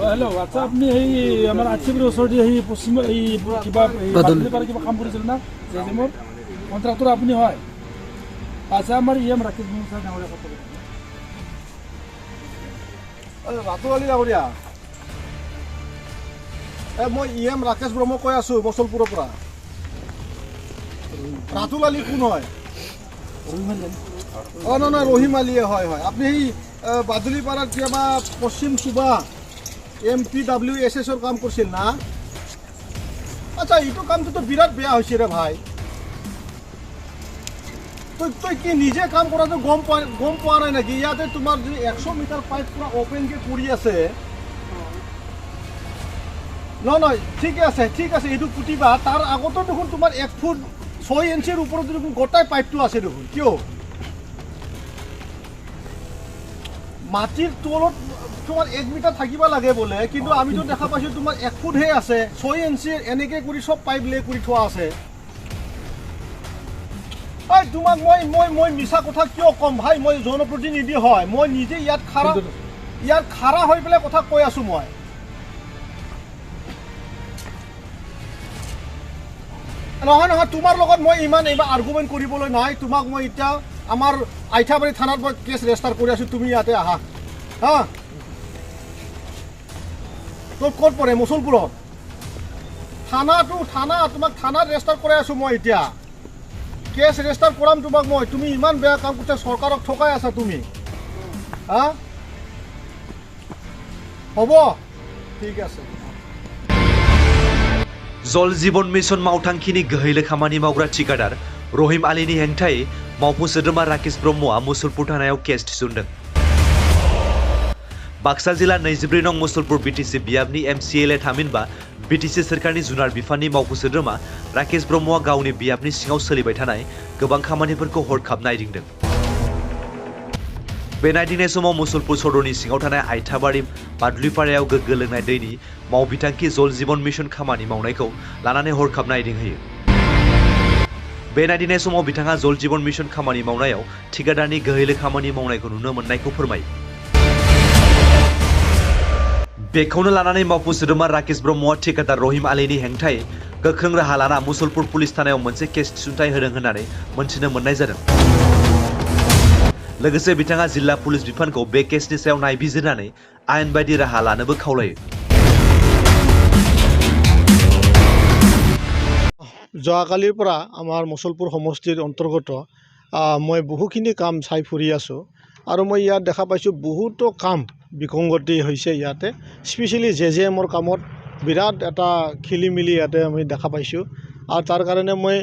Hello' আচ্ছা আপুনি সেই আমাৰ আঠিবাৰীৰ ওচৰতে সেই পশ্চিম এই কিবা কিবা কাম কৰিছিল না জেজেমৰ কণ্ট্ৰাক্টৰ আপুনি হয় আচ্ছা আমাৰ ৰাকেশ ছাৰ ডাঙৰীয়া কথা ৰাতুল আলী ডাঙৰীয়া মই ৰাকেশ ব্ৰহ্ম কৈ আছোঁ মছলপুৰৰ পৰা ৰাতুল আলী কোন হয় নহয় ৰহিম আলীয়ে হয় আপুনি সেই বাদুলিপাৰাত কিবা পশ্চিম সুবা MPWSSৰ কাম কৰিছিল না আচ্ছা এইটো কামটোতো বিৰাট বেয়া হৈছে ৰে ভাই তই কি নিজে কাম কৰাটো গম পোৱা নাই নেকি ইয়াতে তোমাৰ যদি 100 মিটাৰ পাইপ পুৰা অপেনকৈ পৰি আছে নহয় ঠিক আছে এইটো পুতিবা তাৰ আগতো দেখোন তোমাৰ 1 ফুট 6 ইঞ্চিৰ ওপৰত দেখোন গোটাই পাইপটো আছে দেখোন কিয় মাটিৰ তলত তোমাৰ 1 মিটাৰ থাকিব লাগে বোলে কিন্তু আমিতো দেখা পাইছোঁ তোমাৰ 1 ফুটহে আছে 6 ইঞ্চিৰ এনেকৈ কৰি চব পাইপ লে কৰি থোৱা আছে তোমাক মই মিছা কথা কিয় ক'ম ভাই মই জনপ্ৰতিনিধি হয় মই নিজে ইয়াত খাৰা হৈ পেলাই কথা কৈ আছোঁ মই নহয় তোমাৰ লগত মই ইমান এইবাৰ আৰ্গুমেণ্ট কৰিবলৈ নাই তোমাক মই এতিয়া আমাৰ আইঠাবাৰী থানাত মই কেছ ৰেজিষ্টাৰ কৰি আছোঁ তুমি ইয়াতে আহা হা তোৰ ক'ত পৰে মছলপুৰত থানা তোমাক থানাত ৰেজিষ্টাৰ কৰাই আছোঁ মই এতিয়া কেছ ৰেজিষ্টাৰ কৰাম তোমাক মই তুমি ইমান বেয়া কাম কৰিছা চৰকাৰক ঠকাই আছা তুমি হা হ'ব ঠিক আছে जल जीवन मिशन मावथांखिनि गोहैले खामानि मावग्रा ठिकादार रहिम आलीनि हेंथायै मावफुं सोद्रोमा राकेश ब्रह्मआ मुसलपुर थानायाव केस थिसनदों। बाक्सा जिल्ला 24 नं मुसलपुर बिटिसि बियाबनि MCLA थामहिनबा बिटिसि सोरखारनि जुनार बिफाननि मावफुं सोद्रोमा राकेश ब्रह्मआ गावनि बियाबनि सिङाव सोलिबाय थानाय गोबां खामानिफोरखौ हरखाब नायदिंदों। बे नायदिंनाय समाव मुसलपुर सदरनि सिङाव थानाय आइथाबारि बादुलिपारायाव गोग्गो लोंनाय दैनि मावबिथांखि जल जीवन मिशन खामानि मावनायखौ लानानै हरखाब नायदिंहोयो। बे नायदिंनाय समाव बिथाङा जल जीवन मिशन खामानि मावनायाव ठिकादारनि गोहैले खामानि मावनायखौ नुनो मोननायखौ फोरमायो। बेखौनो लानानै मावफुं सोद्रोमा राकेश ब्रह्मआ ठिकादार रहिम आलीनि हेंथायै गोख्रों राहा लाना मुसलपुर पुलिस थानायाव मोनसे केस थिसनथाय होदों होननानै मोनथिनो मोननाय जादों। लोगोसे बिथाङा जिल्ला पुलिस बिफानखौ बे केसनि सायाव नायबिजिरनानै आयेन बायदि राहा लानोबो खावलायो। যোৱাকালিৰ পৰা আমাৰ মছলপুৰ সমষ্টিৰ অন্তৰ্গত মই বহুখিনি কাম চাই ফুৰি আছোঁ আৰু মই ইয়াত দেখা পাইছোঁ বহুতো কাম বিসংগতি হৈছে ইয়াতে স্পেচিয়েলি জেজেএমৰ কামত বিৰাট এটা খেলিমেলি ইয়াতে আমি দেখা পাইছোঁ আৰু তাৰ কাৰণে মই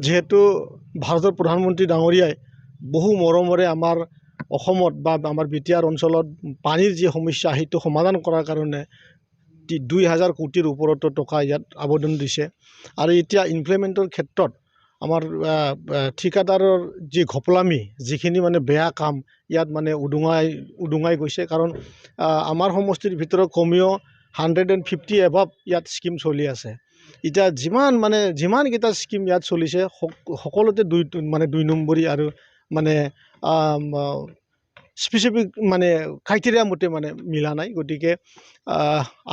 যিহেতু ভাৰতৰ প্ৰধানমন্ত্ৰী ডাঙৰীয়াই বহু মৰমৰে আমাৰ অসমত বা আমাৰ বিটিআৰ অঞ্চলত পানীৰ যি সমস্যা সেইটো সমাধান কৰাৰ কাৰণে 2000 কোটিৰ ওপৰতো টকা ইয়াত আবেদন দিছে আৰু এতিয়া ইমপ্লিমেণ্টৰ ক্ষেত্ৰত আমাৰ ঠিকাদাৰৰ যি ঘপলামি যিখিনি মানে বেয়া কাম ইয়াত মানে উদুঙাই গৈছে কাৰণ আমাৰ সমষ্টিৰ ভিতৰত কমেও 150 এবাভ ইয়াত স্কিম চলি আছে এতিয়া যিমানকেইটা স্কিম ইয়াত চলিছে সকলোতে 2 নম্বৰী আৰু মানে স্পেচিফিক মানে ক্ৰাইটেৰিয়া মতে মানে মিলা নাই গতিকে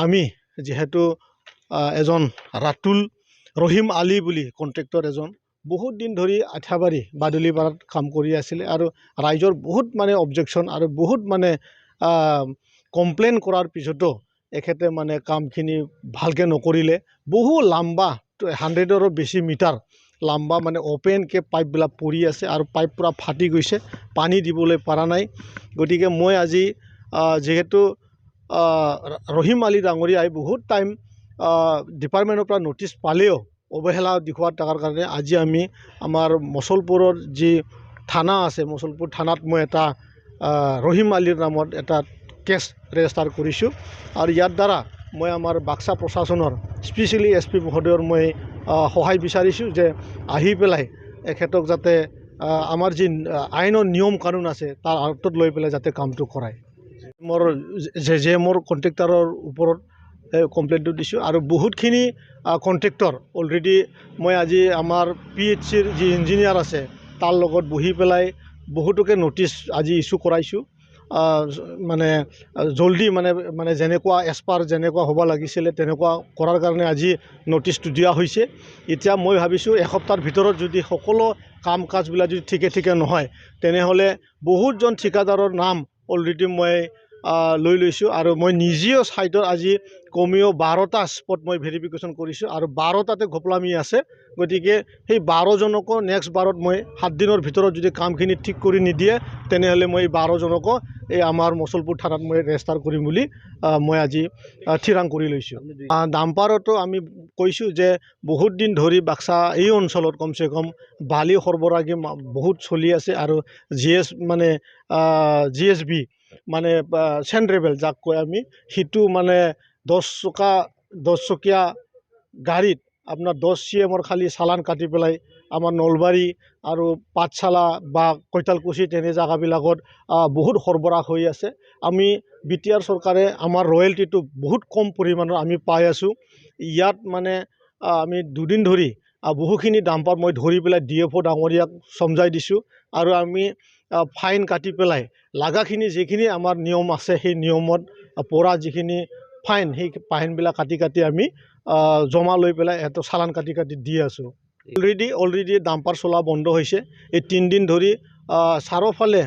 আমি যেহেতু এজন ৰাতুল ৰহিম আলী বুলি কন্ট্ৰেক্টৰ এজন বহুত দিন ধৰি আঠাবাৰী বাদুলিপাৰাত কাম কৰি আছিলে আৰু ৰাইজৰ বহুত মানে অবজেকশ্যন আৰু বহুত মানে কমপ্লেইন কৰাৰ পিছতো এখেতে মানে কামখিনি ভালকৈ নকৰিলে বহু লম্বা 100ৰো বেছি মিটাৰ লম্বা মানে ওপেনকৈ পাইপবিলাক পৰি আছে আৰু পাইপ পুৰা ফাটি গৈছে পানী দিবলৈ পৰা নাই গতিকে মই আজি যেহেতু ৰহিম আলী ডাঙৰীয়াই বহুত টাইম ডিপাৰ্টমেণ্টৰ পৰা নটিচ পালেও অৱহেলা দেখুওৱাৰ তাৰ কাৰণে আজি আমি আমাৰ মছলপুৰৰ যি থানা আছে মছলপুৰ থানাত মই এটা ৰহিম আলীৰ নামত এটা কেছ ৰেজিষ্টাৰ কৰিছোঁ আৰু ইয়াৰ দ্বাৰা মই আমাৰ বাক্সা প্ৰশাসনৰ স্পেচিয়েলি SP মহোদয়ৰ মই সহায় বিচাৰিছোঁ যে আহি পেলাই এখেতক যাতে আমাৰ যি আইনৰ নিয়ম কানুন আছে তাৰ আওতাত লৈ পেলাই যাতে কামটো কৰায় মোৰ জেজেএমৰ কন্ট্ৰেক্টৰৰ ওপৰত কমপ্লেইনটো দিছোঁ আৰু বহুতখিনি কন্ট্ৰেক্টৰ অলৰেডি মই আজি আমাৰ PHCৰ যি ইঞ্জিনিয়াৰ আছে তাৰ লগত বহি পেলাই বহুতকে নটিচ আজি ইস্যু কৰাইছোঁ মানে জলদি মানে যেনেকুৱা এছপাৰ যেনেকুৱা হ'ব লাগিছিলে তেনেকুৱা কৰাৰ কাৰণে আজি নটিচটো দিয়া হৈছে। এতিয়া মই ভাবিছোঁ এসপ্তাহৰ ভিতৰত যদি সকলো কাম কাজবিলাক যদি ঠিকে নহয় তেনেহ'লে বহুতজন ঠিকাদাৰৰ নাম অলৰেডি মই লৈ লৈছোঁ আৰু মই নিজেও ছাইটত আজি কমেও 12টা স্পট মই ভেৰিফিকেশ্যন কৰিছোঁ আৰু 12টাতে ঘোপলামি আছে। গতিকে সেই 12জনকো নেক্সট বাৰত মই 7 দিনৰ ভিতৰত যদি কামখিনি ঠিক কৰি নিদিয়ে তেনেহ'লে মই 12জনকো এই আমাৰ মছলপুৰ থানাত মই ৰেজিষ্টাৰ কৰিম বুলি মই আজি থিৰাং কৰি লৈছোঁ। ডাম্পাৰতো আমি কৈছোঁ যে বহুত দিন ধৰি বাক্সা এই অঞ্চলত কমচে কম বালি সৰবৰাহী বহুত চলি আছে আৰু GSB মানে চেণ্ট্ৰেবেল যাক কয় আমি সিটো মানে 10 চকীয়া গাড়ীত আপোনাৰ 10 CMৰ খালি চালান কাটি পেলাই আমাৰ নলবাৰী আৰু পাঠশালা বা কৈতালকুছি তেনে জেগাবিলাকত বহুত সৰবৰাহ হৈ আছে। আমি BTR চৰকাৰে আমাৰ ৰয়েলটিটো বহুত কম পৰিমাণৰ আমি পাই আছোঁ। ইয়াত মানে আমি 2 দিন ধৰি বহুখিনি ডাম্পাৰ মই ধৰি পেলাই DFO ডাঙৰীয়াক সমজাই দিছোঁ আৰু আমি ফাইন কাটি পেলাই লাগাখিনি যিখিনি আমাৰ নিয়ম আছে সেই নিয়মত পৰা যিখিনি ফাইন সেই ফাইনবিলাক কাটি আমি জমা লৈ পেলাই এটা চালান কাটি দি আছোঁ। অলৰেডি ডাম্পাৰ চলা বন্ধ হৈছে। এই 3 দিন ধৰি চাৰিওফালে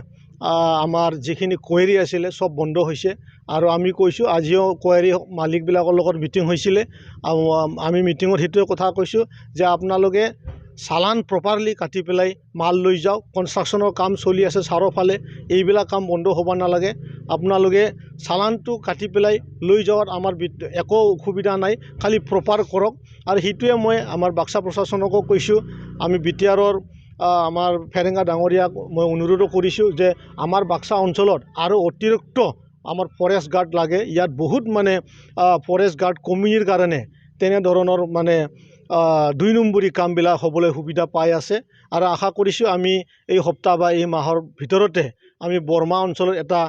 আমাৰ যিখিনি কোৱাৰী আছিলে চব বন্ধ হৈছে আৰু আমি কৈছোঁ আজিও কোৱাৰী মালিকবিলাকৰ লগত মিটিং হৈছিলে। আমি মিটিঙত সেইটোৱে কথা কৈছোঁ যে আপোনালোকে চালান প্ৰপাৰলি কাটি পেলাই মাল লৈ যাওক। কনষ্ট্ৰাকশ্যনৰ কাম চলি আছে চাৰিওফালে, এইবিলাক কাম বন্ধ হ'ব নালাগে। আপোনালোকে চালানটো কাটি পেলাই লৈ যোৱাত আমাৰ একো অসুবিধা নাই, খালি প্ৰপাৰ কৰক। আৰু সেইটোৱে মই আমাৰ বাক্সা প্ৰশাসনকো কৈছোঁ। আমি BTRৰ আমাৰ ফেৰেঙা ডাঙৰীয়াক মই অনুৰোধ কৰিছোঁ যে আমাৰ বাক্সা অঞ্চলত আৰু অতিৰিক্ত আমাৰ ফৰেষ্ট গাৰ্ড লাগে। ইয়াত বহুত মানে ফৰেষ্ট গাৰ্ড কমিৰ কাৰণে তেনেধৰণৰ মানে 2 নম্বৰী কামবিলাক হ'বলৈ সুবিধা পাই আছে আৰু আশা কৰিছোঁ আমি এই সপ্তাহ বা এই মাহৰ ভিতৰতে আমি বৰমা অঞ্চলত এটা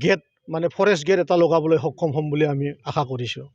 গেট মানে ফৰেষ্ট গেট এটা লগাবলৈ সক্ষম হ'ম বুলি আমি আশা কৰিছোঁ।